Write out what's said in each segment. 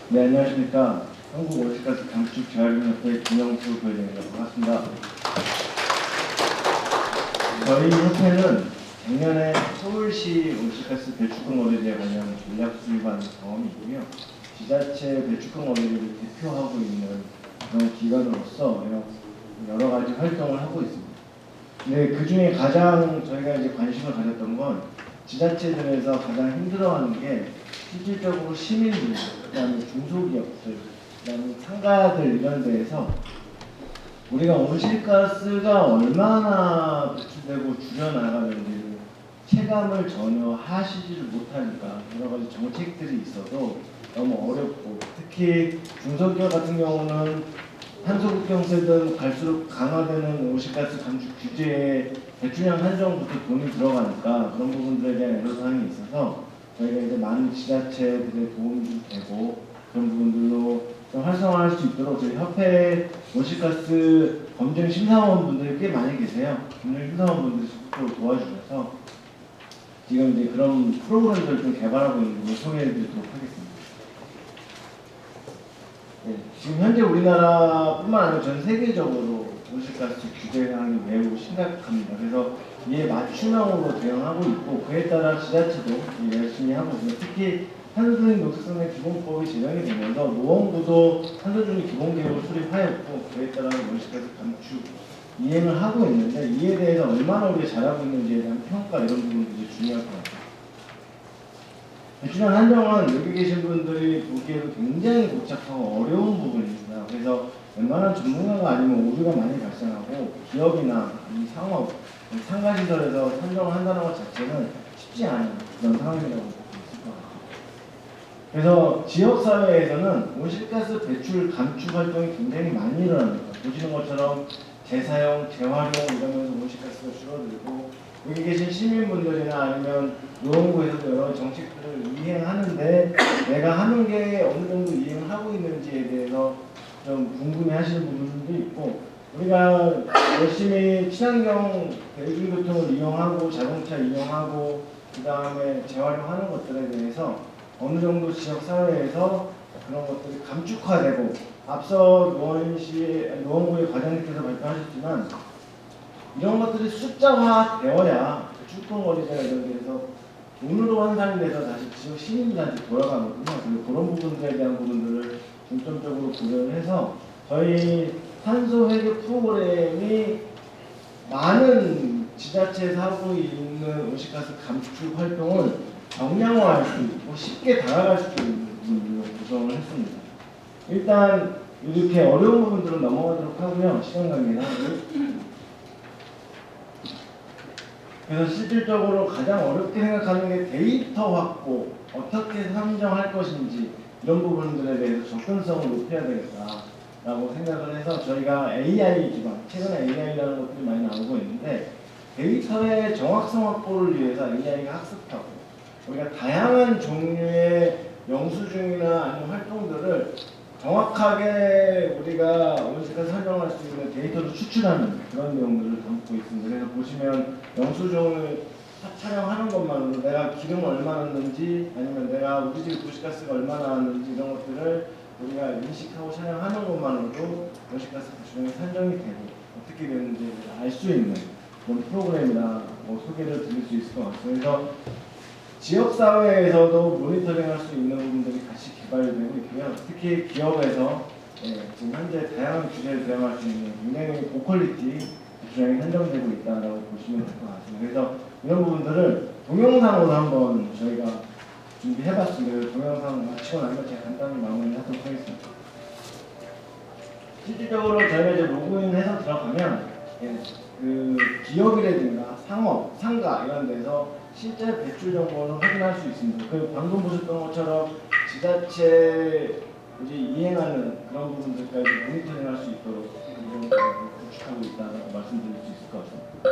네, 안녕하십니까. 한국 온실가스 감축 재활용협회 김영수 부회장입니다. 반갑습니다. 저희 협회는 작년에 서울시 온실가스 배출권 거래제에 관련 전략 수립한 경험이 있고요. 지자체 배출권 거래제를 대표하고 있는 그런 기관으로서 여러 가지 활동을 하고 있습니다. 근데 그 중에 가장 저희가 이제 관심을 가졌던 건 지자체들에서 가장 힘들어하는 게 실질적으로 시민들, 그다음에 중소기업들, 그다음에 상가들 이런 데에서 우리가 온실가스가 얼마나 배출되고 줄여나가는지를 체감을 전혀 하시지를 못하니까 여러 가지 정책들이 있어도 너무 어렵고, 특히 중소기업 같은 경우는 탄소국경세든 갈수록 강화되는 온실가스 감축 규제에 배출량 한정부터 돈이 들어가니까 그런 부분들에 대한 애로사항이 있어서 저희가 이제 많은 지자체들의 도움이 되고 그런 부분들로 좀 활성화할 수 있도록 저희 협회 온실가스 검증 심사원분들이 꽤 많이 계세요. 검증 심사원분들이 적극적으로 도와주셔서 지금 이제 그런 프로그램들을 좀 개발하고 있는 걸 소개해드리도록 하겠습니다. 네, 지금 현재 우리나라뿐만 아니라 전 세계적으로 온실가스 규제 사항이 매우 심각합니다. 그래서 이에 맞춤형으로 대응하고 있고 그에 따라 지자체도 열심히 하고 있습니다. 특히 탄소중립 녹색성장 기본법이 제정이 되면서 노원구도 탄소중립 기본계획을 수립하였고 그에 따라 온실가스 감축 이행을 하고 있는데 이에 대해서 얼마나 우리가 잘하고 있는지에 대한 평가 이런 부분들이 중요할 것 같아요. 배출량 한정은 여기 계신 분들이 보기에도 굉장히 복잡하고 어려운 부분입니다. 그래서 웬만한 전문가가 아니면 오류가 많이 발생하고 기업이나 이 상업, 상가시설에서 산정을 한다는 것 자체는 쉽지 않은 그런 상황이라고 볼 수 있을 것 같아요. 그래서 지역사회에서는 온실가스 배출 감축 활동이 굉장히 많이 일어납니다. 보시는 것처럼 재사용, 재활용 이러면서 온실가스가 줄어들고 여기 계신 시민분들이나 아니면 노원구에서도 여러 정책들을 이행하는데 내가 하는 게 어느 정도 이행을 하고 있는지에 대해서 좀 궁금해하시는 부분도 있고 우리가 열심히 친환경 대중교통을 이용하고 자동차 이용하고 그 다음에 재활용하는 것들에 대해서 어느 정도 지역 사회에서 그런 것들이 감축화되고 앞서 노원구의 과장님께서 발표하셨지만 이런 것들이 숫자화 되어야 출동거리제가 이런 데서 돈으로 환산이 돼서 다시 지역 시민들한테 돌아가거든요. 그리고 그런 부분들에 대한 부분들을 중점적으로 고려를 해서 저희 탄소 회계 프로그램이 많은 지자체에서 하고 있는 온실가스 감축 활동을 정량화할 수 있고 쉽게 다가갈 수 있는 부분들로 구성을 했습니다. 일단 이렇게 어려운 부분들은 넘어가도록 하고요. 시간 관계나 그래서 실질적으로 가장 어렵게 생각하는 게 데이터 확보, 어떻게 산정할 것인지 이런 부분들에 대해서 접근성을 높여야 되겠다라고 생각을 해서 저희가 AI 기반, 최근에 AI라는 것들이 많이 나오고 있는데 데이터의 정확성 확보를 위해서 AI가 학습하고 우리가 다양한 종류의 영수증이나 아니면 활동들을 정확하게 우리가 온실가스 산정할 수 있는 데이터를 추출하는 그런 내용들을 담고 있습니다. 그래서 보시면 영수증을 촬영하는 것만으로 내가 기름 얼마 넣는지 아니면 내가 우리 집 도시가스가 얼마나 나왔는지 이런 것들을 우리가 인식하고 촬영하는 것만으로도 온실가스 배출량이 산정이 되고 어떻게 되는지 알 수 있는 그런 프로그램이나 소개를 드릴 수 있을 것 같습니다. 그래서 지역사회에서도 모니터링할 수 있는 부분들이 같이 개발되고 있고요. 특히 기업에서 지금 현재 다양한 규제를 대응할 수 있는 굉장히 고퀄리티 배출량이 한정되고 있다고 보시면 될 것 같습니다. 그래서 이런 부분들을 동영상으로 한번 저희가 준비해봤습니다. 동영상 마치고 나면 제가 간단히 마무리하도록 하겠습니다. 실질적으로 저희가 이제 로그인해서 들어가면 그 기업이라든가 상업, 상가 이런 데서 실제 배출 정보를 확인할 수 있습니다. 그 방금 보셨던 것처럼 지자체 이제 이행하는 그런 부분들까지 모니터링할 수 있도록 구축하고 있다고 말씀드릴 수 있을 것 같습니다.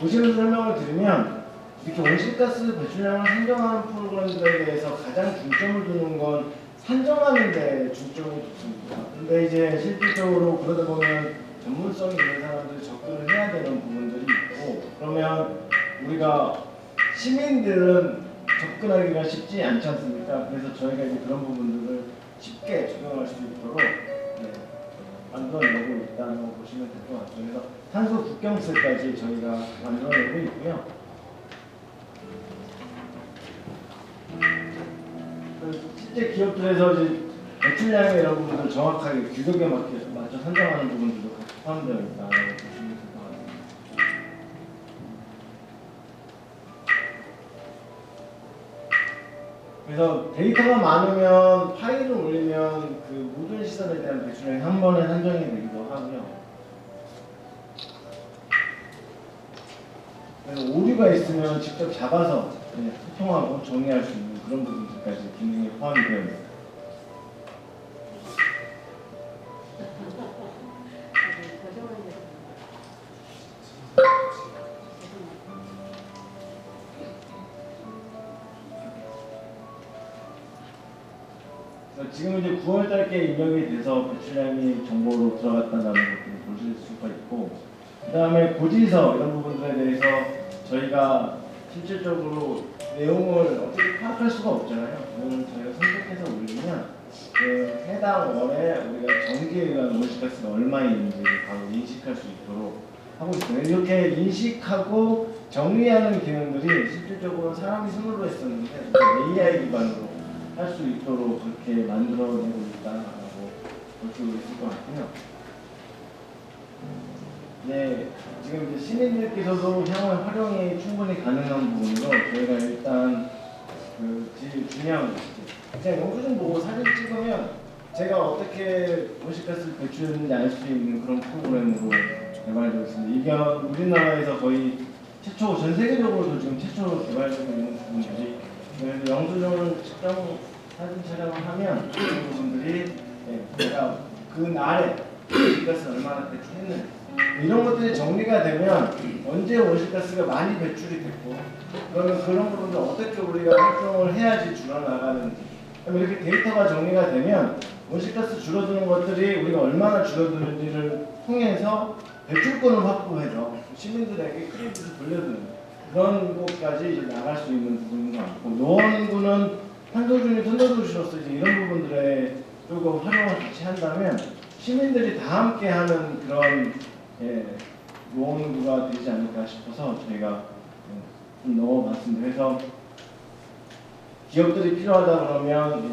보시면서 설명을 드리면 이렇게 온실가스 배출량을 산정하는 프로그램들에 대해서 가장 중점을 두는 건 산정하는 데 중점이 뒀습니다. 근데 이제 실질적으로 그러다 보면 전문성이 있는 사람들이 접근을 해야 되는 부분들이 있고 그러면 우리가 시민들은 접근하기가 쉽지 않지 않습니까? 그래서 저희가 이제 그런 부분들을 쉽게 적용할 수 있도록 만들어내고 있다고 보시면 될 것 같아요. 그래서 탄소 국경세까지 저희가 만들어내고 있고요. 실제 기업들에서 이제 배출량의 이런 부분을 정확하게 규격에 맞춰 산정하는 부분들도 같이 포함되어 있다고 보시면 될 것 같습니다. 그래서 데이터가 많으면 파일을 올리면 그 모든 시설에 대한 배출량이 한 번에 산정이 되기도 하고요. 그래서 오류가 있으면 직접 잡아서 소통하고 정리할 수 있는 그런 부분들까지 기능이 포함이 되어 있습니다. 지금 이제 9월달께 입력이 돼서 배출량이 정보로 들어갔다는 것들을 보실 수가 있고, 그 다음에 고지서 이런 부분들에 대해서 저희가 실질적으로 내용을 어떻게 파악할 수가 없잖아요. 그거는 저희가 선택해서 올리면 그 해당 월에 우리가 전기에 의한 온실가스가 얼마인지 바로 인식할 수 있도록 하고 있어요. 이렇게 인식하고 정리하는 기능들이 실질적으로 사람이 손으로 했었는데 AI 기반으로 할 수 있도록 그렇게 만들어내고 있다라고 볼 수 있을 것 같고요. 네, 지금 이제 시민들께서도 향후 활용이 충분히 가능한 부분으로 저희가 일단 그 제일 중요한 것이죠. 그냥 영수증 보고 사진 찍으면 제가 어떻게 온실가스를 배출했는지 알 수 있는 그런 프로그램으로 개발되어 있습니다. 이게 우리나라에서 거의 최초, 전 세계적으로도 지금 최초로 개발되고 있는 부분들이, 그래서 영수증을 측정 사진 촬영을 하면 그런 부분들이 내가 그 날에 온실가스를 얼마나 배출했는지 이런 것들이 정리가 되면 언제 온실가스가 많이 배출이 됐고 그러면 그런 부분들 어떻게 우리가 활동을 해야지 줄어나가는지, 이렇게 데이터가 정리가 되면 온실가스 줄어드는 것들이 우리가 얼마나 줄어드는지를 통해서 배출권을 확보해서 시민들에게 크레딧을 돌려주는 그런 것까지 이제 나갈 수 있는 부분인 것 같고, 노원구는 탄소중립 선도도시로서 이제 이런 부분들에 조금 활용을 같이 한다면 시민들이 다 함께하는 그런 노원구가 되지 않을까 싶어서 저희가 좀 넣어봤습니다. 그래서 기업들이 필요하다 그러면 그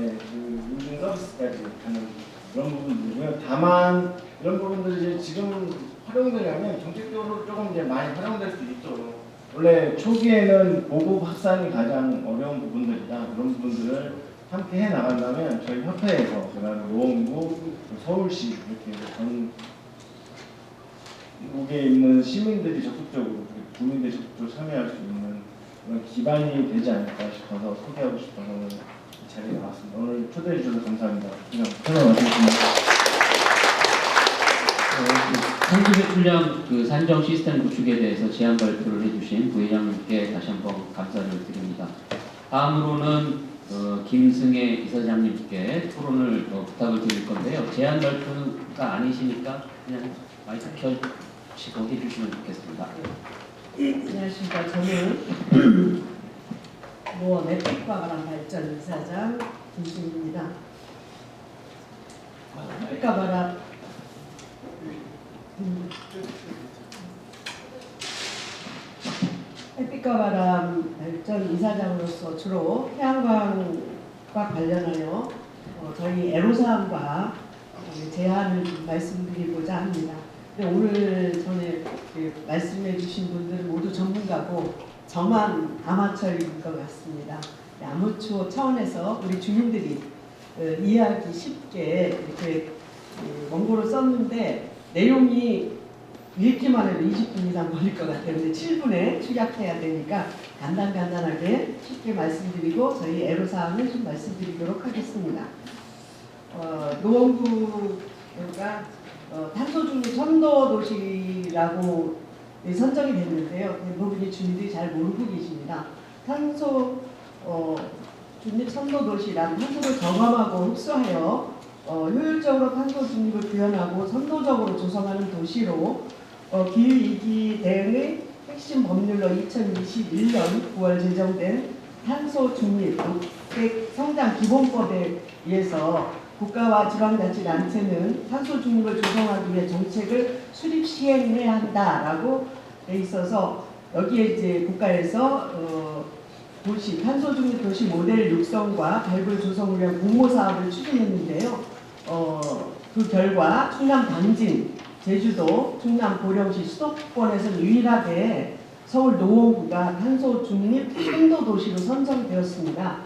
인증 서비스까지 하는 그런 부분들이고요. 다만 이런 부분들이 이제 지금 활용되려면 정책적으로 조금 이제 많이 활용될 수 있도록, 원래 초기에는 보급 확산이 가장 어려운 부분들이다. 그런 부분들을 함께 해 나간다면 저희 협회에서 제가 노원구, 서울시 이렇게 전국에 있는 시민들이 적극적으로, 국민들이 적극적으로 참여할 수 있는 그런 기반이 되지 않을까 싶어서 소개하고 싶어서 오늘 이 자리에 나왔습니다. 오늘 초대해 주셔서 감사합니다. 그냥 편하게 마치겠습니다. 탄소 배출량 그 산정 시스템 구축에 대해서 제안 발표를 해주신 부회장님께 다시 한번 감사를 드립니다. 다음으로는 김승혜 이사장님께 토론을 부탁을 드릴 건데요. 제안 발표가 아니시니까 그냥 마이크 켜시고 해주시면 좋겠습니다. 안녕하십니까. 저는 노원의 빛과 바람 발전 이사장 김승희입니다. 빛과 바람 햇빛과 바람 발전 이사장으로서 주로 태양광과 관련하여 저희 애로사항과 제안을 말씀드리고자 합니다. 오늘 전에 말씀해 주신 분들은 모두 전문가고 저만 아마추어인 것 같습니다. 아마추어 차원에서 우리 주민들이 이해하기 쉽게 이렇게 원고를 썼는데 내용이 읽기만 해도 20분 이상 걸릴 것 같아요. 근데 7분에 축약해야 되니까 간단하게 쉽게 말씀드리고 저희 애로사항을 좀 말씀드리도록 하겠습니다. 노원구가 탄소중립 선도도시라고 선정이 됐는데요. 대부분의 주민들이 잘 모르고 계십니다. 탄소 중립 선도도시란 탄소를 저감하고 흡수하여 효율적으로 탄소 중립을 구현하고 선도적으로 조성하는 도시로 기후위기 대응의 핵심 법률로 2021년 9월 제정된 탄소 중립 녹색 성장 기본법에 의해서 국가와 지방자치단체는 탄소 중립을 조성하기 위해 정책을 수립 시행해야 한다라고 돼 있어서 여기에 이제 국가에서 도시 탄소 중립 도시 모델 육성과 발굴 조성을 위한 공모 사업을 추진했는데요. 그 결과 충남 당진, 제주도, 충남 고령시 수도권에서는 유일하게 서울 노원구가 탄소 중립 선도 도시로 선정되었습니다.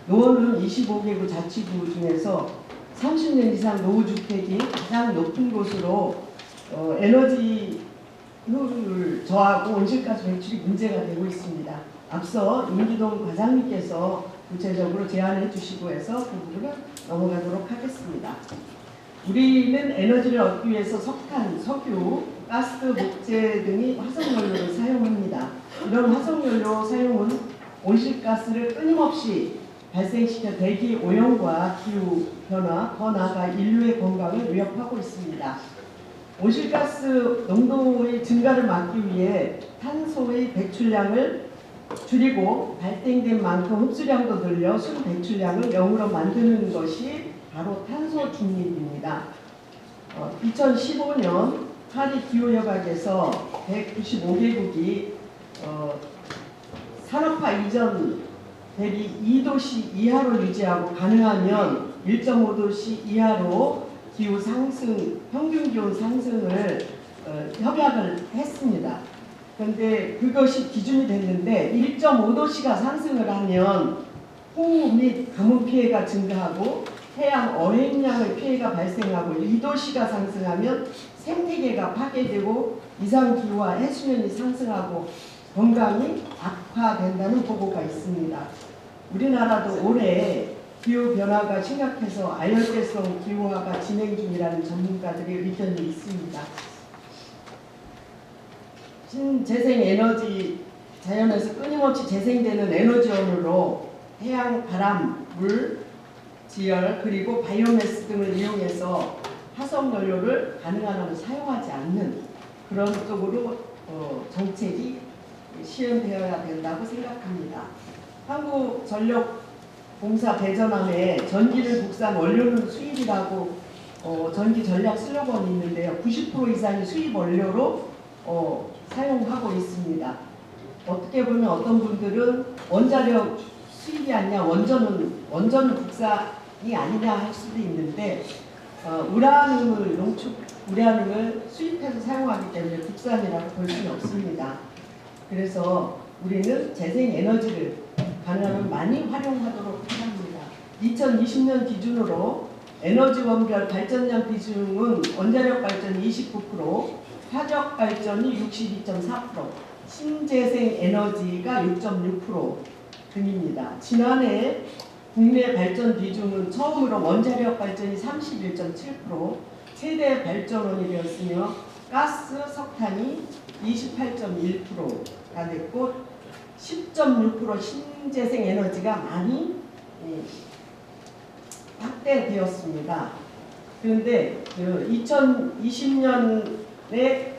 노원은 25개구 자치구 중에서 30년 이상 노후주택이 가장 높은 곳으로 에너지 효율을 저하고 온실가스 배출이 문제가 되고 있습니다. 앞서 임기동 과장님께서 구체적으로 제안해 주시고 해서 그 부분을 넘어가도록 하겠습니다. 우리는 에너지를 얻기 위해서 석탄, 석유, 가스, 목재 등이 화석연료를 사용합니다. 이런 화석연료 사용은 온실가스를 끊임없이 발생시켜 대기 오염과 기후 변화, 더 나아가 인류의 건강을 위협하고 있습니다. 온실가스 농도의 증가를 막기 위해 탄소의 배출량을 줄이고 발생된 만큼 흡수량도 늘려 순 배출량을 0으로 만드는 것이 바로 탄소 중립입니다. 2015년 파리 기후협약에서 195개국이 산업화 이전 대비 2도씨 이하로 유지하고 가능하면 1.5도씨 이하로 기후 상승, 평균 기온 상승을 협약을 했습니다. 그런데 그것이 기준이 됐는데 1.5도씨가 상승을 하면 호우 및 가뭄 피해가 증가하고 해양 어획량의 피해가 발생하고 2도씨가 상승하면 생태계가 파괴되고 이상기후와 해수면이 상승하고 건강이 악화된다는 보고가 있습니다. 우리나라도 올해 기후변화가 심각해서 아열대성 기후화가 진행 중이라는 전문가들의 의견이 있습니다. 신재생에너지, 자연에서 끊임없이 재생되는 에너지원으로 해양, 바람, 물, 지열, 그리고 바이오매스 등을 이용해서 화석연료를 가능한 한 사용하지 않는 그런 쪽으로 정책이 시행되어야 된다고 생각합니다. 한국전력공사 대전함에 전기를 국산, 원료는 수입이라고 전기 전략 슬로건이 있는데요. 90% 이상이 수입 원료로 사용하고 있습니다. 어떻게 보면 어떤 분들은 원자력 수입이 아니냐, 원전은 국산이 아니냐 할 수도 있는데 우라늄을 수입해서 사용하기 때문에 국산이라고 볼 수는 없습니다. 그래서 우리는 재생에너지를 가능하면 많이 활용하도록 합니다. 2020년 기준으로 에너지원별 발전량 비중은 원자력 발전이 29%, 화력 발전이 62.4%, 신재생에너지가 6.6% 등입니다. 지난해 국내 발전 비중은 처음으로 원자력 발전이 31.7%, 세대 발전원이 되었으며 가스, 석탄이 28.1%가 됐고 10.6% 신재생 에너지가 많이 확대되었습니다. 그런데 2020년에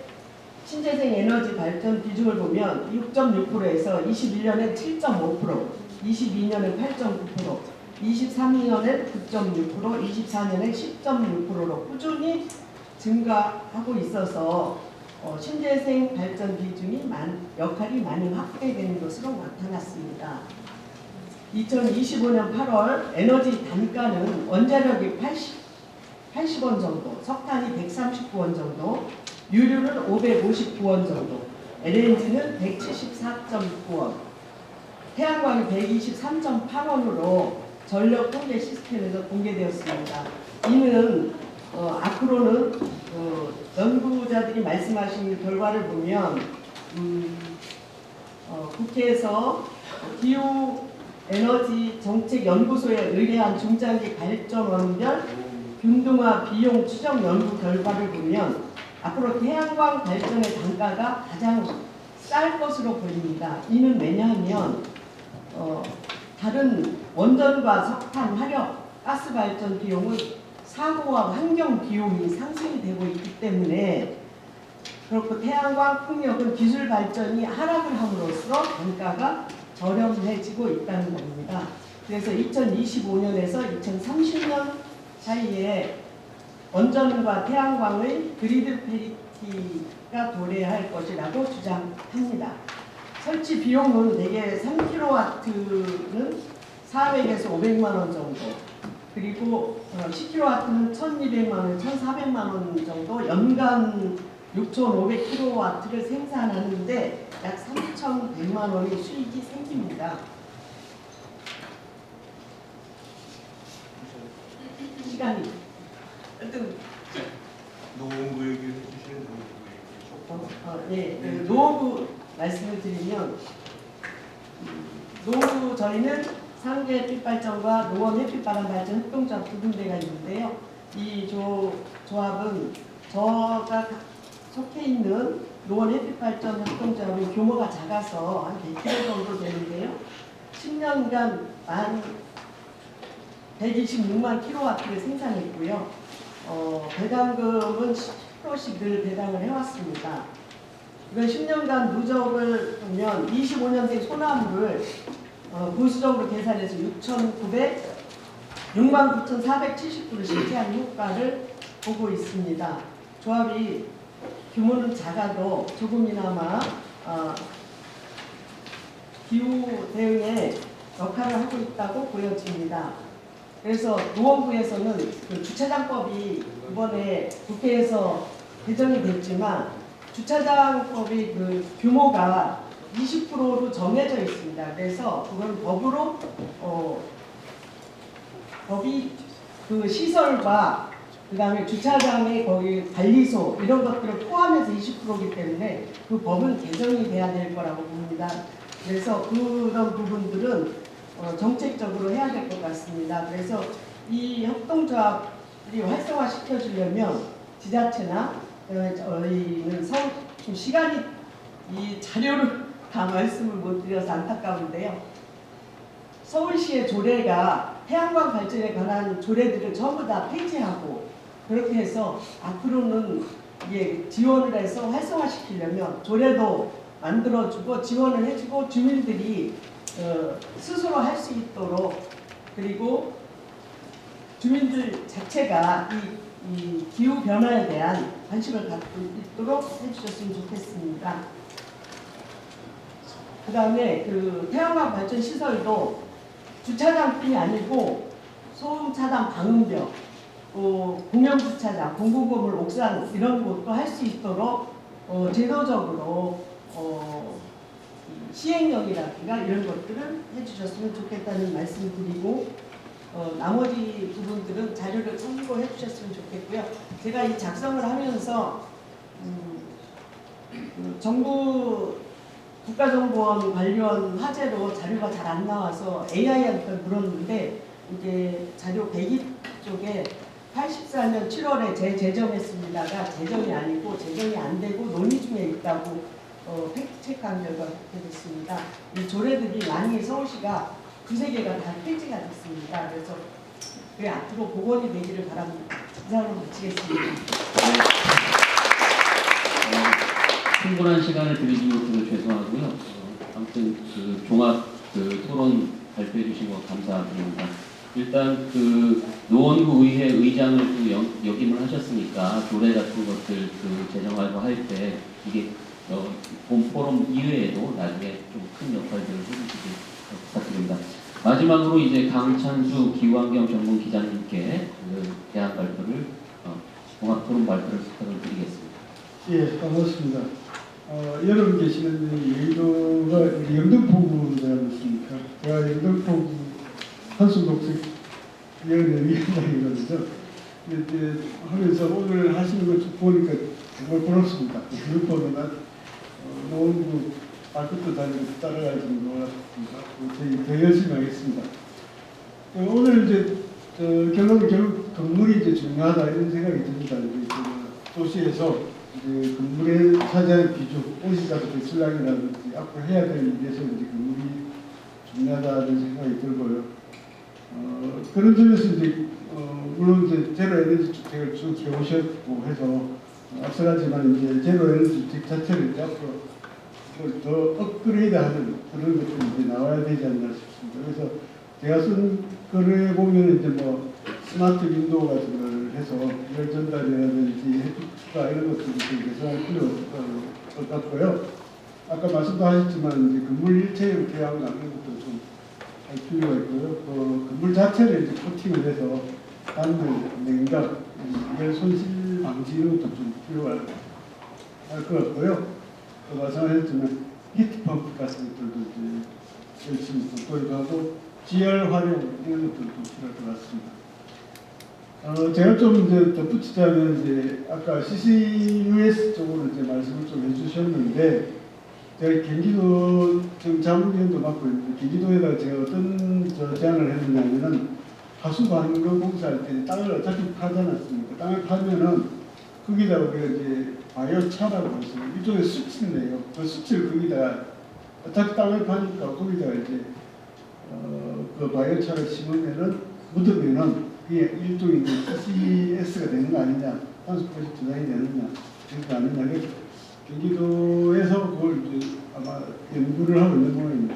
신재생 에너지 발전 비중을 보면 6.6%에서 21년에 7.5%, 22년에 8.9%, 23년에 9.6%, 24년에 10.6%로 꾸준히 증가하고 있어서 신재생 발전 비중이 역할이 많이 확대되는 것으로 나타났습니다. 2025년 8월 에너지 단가는 원자력이 80원 정도, 석탄이 139원 정도, 유류는 559원 정도, LNG는 174.9원, 태양광이 123.8원으로 전력 통계 시스템에서 공개되었습니다. 이는 앞으로는 연구자들이 말씀하신 결과를 보면 국회에서 기후에너지 정책연구소에 의뢰한 중장기 발전원별 균등화 비용 추정 연구 결과를 보면 앞으로 태양광 발전의 단가가 가장 쌀 것으로 보입니다. 이는 왜냐하면 다른 원전과 석탄, 화력, 가스 발전 비용은 사고와 환경 비용이 상승이 되고 있기 때문에 그렇고 태양광 풍력은 기술 발전이 하락을 함으로써 단가가 저렴해지고 있다는 겁니다. 그래서 2025년에서 2030년 사이에 원전과 태양광의 그리드 패리티가 도래할 것이라고 주장합니다. 설치 비용은 대개 3kW는 400에서 500만 원 정도, 그리고 10kW는 1,200만 원, 1,400만 원 정도, 연간 6,500kW를 생산하는데 약 3,100만 원의 수익이 생깁니다. 시간이 노원구 얘기해 주시는 노원구 얘기. 예, 그 노원구 말씀을 드리면 노원구 저희는 상계 햇빛발전과 노원 햇빛바람발전 협동조합 두 군데가 있는데요. 이 조합은 저가 속해 있는 노원 햇빛발전 협동조합은 규모가 작아서 한 100km 정도 되는데요. 10년간 126만 kW를 생산했고요. 배당금은 10%씩 늘 배당을 해왔습니다. 이건 10년간 누적을 보면 25년생 소나무를 보수적으로 계산해서 69,470그루 실제한 효과를 보고 있습니다. 조합이 규모는 작아도 조금이나마 기후 대응에 역할을 하고 있다고 보여집니다. 그래서 노원구에서는 그 주차장법이 이번에 국회에서 개정이 됐지만 주차장법이 그 규모가 20%로 정해져 있습니다. 그래서 그건 법으로 법이 그 시설과 그다음에 주차장의 거기 관리소 이런 것들을 포함해서 20%이기 때문에 그 법은 개정이 돼야 될 거라고 봅니다. 그래서 그런 부분들은 정책적으로 해야 될 것 같습니다. 그래서 이 협동조합이 활성화 시켜주려면 지자체나 저희는 좀 시간이 이 자료를 다 말씀을 못 드려서 안타까운데요. 서울시의 조례가 태양광 발전에 관한 조례들을 전부 다 폐지하고 그렇게 해서 앞으로는 이게 지원을 해서 활성화시키려면 조례도 만들어주고 지원을 해주고 주민들이 스스로 할 수 있도록 그리고 주민들 자체가 이 기후 변화에 대한 관심을 갖고 있도록 해주셨으면 좋겠습니다. 그 다음에 그 태양광 발전 시설도 주차장뿐이 아니고 소음 차단 방음벽, 공영 주차장, 공공건물 옥상 이런 곳도 할 수 있도록 제도적으로 시행령이라든가 이런 것들을 해주셨으면 좋겠다는 말씀을 드리고 나머지 부분들은 자료를 참고해 주셨으면 좋겠고요. 제가 이 작성을 하면서 정부 국가정보원 관련 화제로 자료가 잘 안 나와서 AI한테 물었는데 이게 자료 102 쪽에 84년 7월에 재제정했습니다가 제정이 아니고 제정이 안 되고 논의 중에 있다고 팩트체크한 결과 그렇게 됐습니다. 이 조례들이 많이 서울시가 두세 개가 다 폐지가 됐습니다. 그래서 그게 앞으로 복원이 되기를 바랍니다. 이상으로 마치겠습니다. 충분한 시간을 드리지 못해서 죄송하고요. 아무튼 그 종합 토론 발표해 주신 거 감사드립니다. 일단 그 노원구 의회 의장을 또 역임을 하셨으니까 조례 같은 것들 제정하고 할 때 이게 본 포럼 이외에도 나중에 좀 큰 역할들을 해주시길 부탁드립니다. 마지막으로 이제 강찬수 기후환경 전문 기자님께 대안 발표를 종합 토론 발표를 부탁을 드리겠습니다. 예, 반갑습니다. 여러분 계시는 여의도가 영등포구지 않습니까? 제가 영등포구 한숨독색위원회 위원장이거든요. 이제 하면서 오늘 하시는 걸 보니까 정말 부럽습니다. 그것보다는 노원구 발끝도 달리고 따라갈 정도가 저희 더 열심히 하겠습니다. 오늘 이제 결국 건물이 이제 중요하다 이런 생각이 듭니다. 도시에서 이제 건물에 차지하는 비중, 오시가수 배출량이라든지 앞으로 해야 될 일에서 이제 건물이 중요하다는 생각이 들고요. 그런 점에서 이제 물론 이제 제로 에너지 주택을 쭉 해오셨고 해서 앞서가지만 이제 제로 에너지 주택 자체를 이제 앞으로 그걸 더 업그레이드하는 그런 것들이 이제 나와야 되지 않나 싶습니다. 그래서 제가 쓴 글에 보면 이제 뭐 스마트 윈도우 같은 걸 해서 열 전달이라든지 해피 추가 이런 것들을 좀 개선할 필요가 있을 것 같고요. 아까 말씀도 하셨지만 이제 건물 일체형 태양광 이런 것도 좀 할 필요가 있고요. 또 건물 자체를 이제 코팅을 해서 단열, 냉각, 열 손실 방지 이런 것도 좀 필요할 것 같고요. 또 마찬가지지만 히트펌프 같은 것들도 이제 열심히 또 도입하고 GR 활용 이런 것들도 필요할 것 같습니다. 제가 좀 이제 덧붙이자면 이제 아까 CCUS 쪽으로 이제 말씀을 좀 해주셨는데 제가 경기도 지금 자문위원도 맡고 있는데 경기도에다 제가 어떤 제안을 했느냐면은 하수 관광 공사할 때 땅을 어차피 파지 않았습니까? 땅을 파면은 거기다가 우리가 이제 바이오차라고 해서 이쪽에 수치를 내요. 그 수치를 거기다가 어차피 땅을 파니까 거기다가 이제 그 바이오차를 심으면은 묻으면은 그게 일종의 CCS가 되는 거 아니냐, 탄소 표시 저장이 되느냐, 그런 거 아니냐. 그래서 경기도에서 그걸 이제 아마 연구를 하고 있는 모양입니다.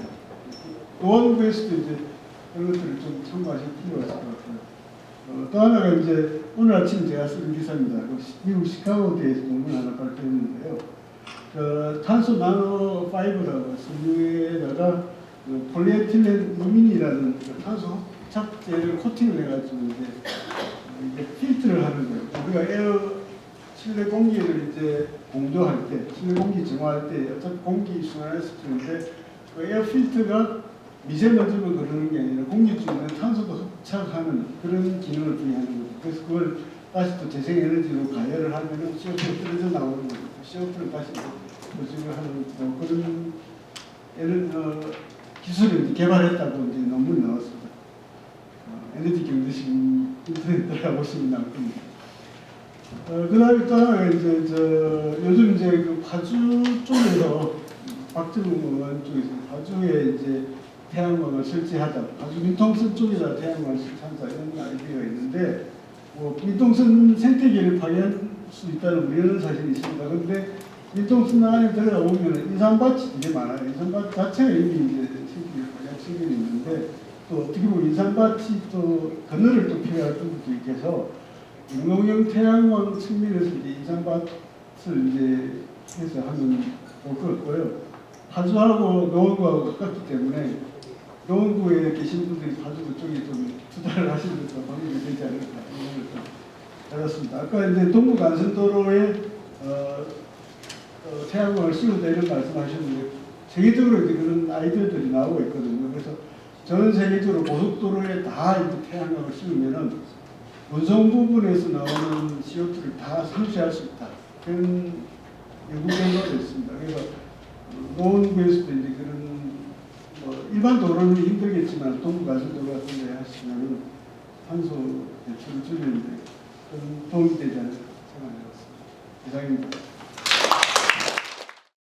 노원구에서도 이제 그런 것들을 좀 참고하실 필요가 있을 것 같아요. 또 하나가 이제 오늘 아침 제가 쓴 기사입니다. 미국 시카고대에서 논문 하나 발표했는데요. 탄소 나노 파이버라고 섬유에다가 폴리에틸렌 루민이라는 탄소 흡착제를 코팅을 해가지고 이제 필터를 하는 거예요. 우리가 에어 실내 공기를 이제 공조할 때, 실내 공기 정화할 때 어차피 공기 순환했을 텐데 그 에어 필터가 미세먼지만 그러는 게 아니라 공기 중에 탄소도 흡착하는 그런 기능을 부여하는 거죠. 그래서 그걸 다시 또 재생에너지로 가열을 하면은 CO2가 떨어져 나오는 거죠. CO2를 다시 조직을 하는 뭐 그런 기술을 이제 개발했다고 이제 논문이 나왔습니다. 에너지 경제신 인터넷 들어가보시면 나올 겁니다. 그다음에 또 하나 이제 요즘 이제 그 파주 쪽에서 박정훈 의원 쪽에서 파주에 이제 태양광을 설치하자, 파주 민통선 쪽에다 태양광을 설치하자 이런 아이디어가 있는데 뭐 민통선 생태계를 파괴할 수 있다는 우려는 사실 있습니다. 그런데 민통선 안에 들어가 보면 인삼밭이 되게 많아요. 인삼밭 자체가 이미 이제 생태계를 파괴할 수는 있는데 또 어떻게 보면 인삼밭이 또 그늘을 또 필요할 부분도 있어서 인공형 태양광 측면에서 이제 인삼밭을 이제 해서 하면 좋을 것 같고요. 파주하고 노원구하고 가깝기 때문에 노원구에 계신 분들이 파주 그쪽에 좀 투자를 하시는 것도 방법이 되지 않을까 이런 걸 알았습니다. 아까 이제 동부 간선도로에 태양광을 씌우다 이런 말씀하셨는데 세계적으로 이제 그런 아이디어들이 나오고 있거든요. 그래서 전 세계적으로 고속도로에 다 이제 태양광을 씌우면은 운송 부분에서 나오는 CO2를 다 상쇄할 수 있다. 그런 연구 결과도 있습니다. 그래서 노원구에서도 이제 그런 일반 도로는 힘들겠지만 동부 가슴도로 같은 데 하시면은 탄소 배출을 줄이는데 좀 도움이 되지 않을까 생각해봤습니다. 이상입니다.